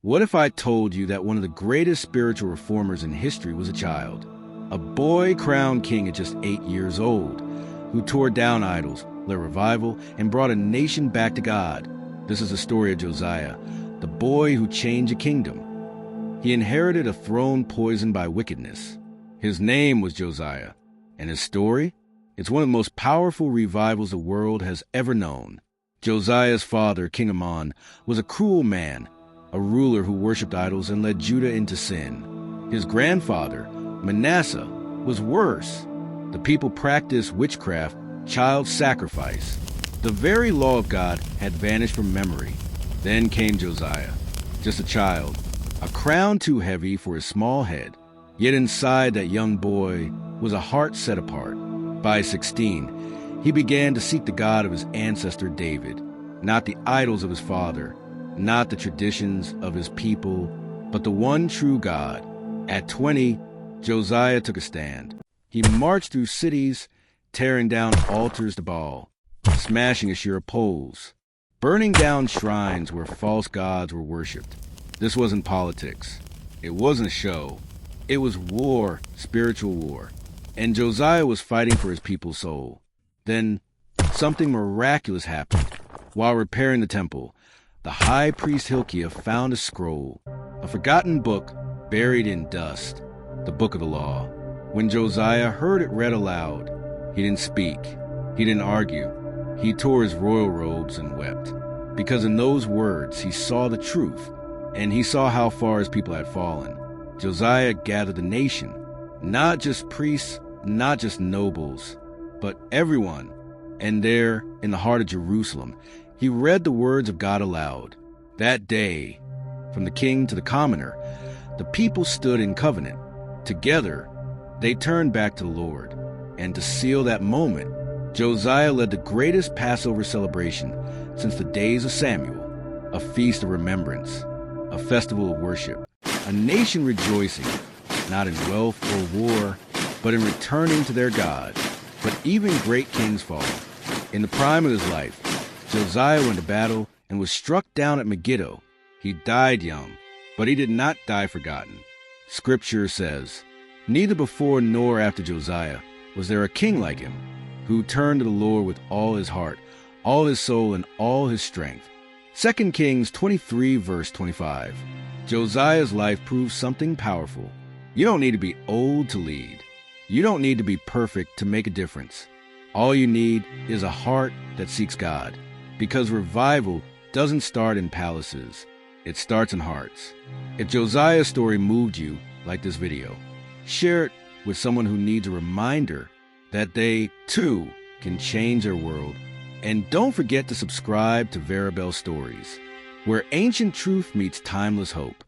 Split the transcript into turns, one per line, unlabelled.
What if I told you that one of the greatest spiritual reformers in history was a child? A boy crowned king at just 8 years old, who tore down idols, led revival, and brought a nation back to God. This is the story of Josiah, the boy who changed a kingdom. He inherited a throne poisoned by wickedness. His name was Josiah, and his story? It's one of the most powerful revivals the world has ever known. Josiah's father, King Amon, was a cruel man, a ruler who worshipped idols and led Judah into sin. His grandfather, Manasseh, was worse. The people practiced witchcraft, child sacrifice. The very law of God had vanished from memory. Then came Josiah, just a child, a crown too heavy for his small head. Yet inside that young boy was a heart set apart. By 16, he began to seek the God of his ancestor David, not the idols of his father, not the traditions of his people, but the one true God. At 20, Josiah took a stand. He marched through cities, tearing down altars to Baal, smashing Asherah poles, burning down shrines where false gods were worshipped. This wasn't politics. It wasn't a show. It was war, spiritual war. And Josiah was fighting for his people's soul. Then something miraculous happened. While repairing the temple, the high priest Hilkiah found a scroll, a forgotten book buried in dust, the book of the law. When Josiah heard it read aloud, he didn't speak. He didn't argue. He tore his royal robes and wept. Because in those words, he saw the truth, and he saw how far his people had fallen. Josiah gathered the nation, not just priests, not just nobles, but everyone. And there, in the heart of Jerusalem, he read the words of God aloud. That day, from the king to the commoner, the people stood in covenant. Together, they turned back to the Lord. And to seal that moment, Josiah led the greatest Passover celebration since the days of Samuel, a feast of remembrance, a festival of worship, a nation rejoicing, not in wealth or war, but in returning to their God. But even great kings fall. In the prime of his life, Josiah went to battle and was struck down at Megiddo. He died young, but he did not die forgotten. Scripture says, "Neither before nor after Josiah was there a king like him, who turned to the Lord with all his heart, all his soul, and all his strength." 2 Kings 23, verse 25. Josiah's life proves something powerful. You don't need to be old to lead. You don't need to be perfect to make a difference. All you need is a heart that seeks God. Because revival doesn't start in palaces. It starts in hearts. If Josiah's story moved you, like this video, share it with someone who needs a reminder that they, too, can change their world. And don't forget to subscribe to Verabel Stories, where ancient truth meets timeless hope.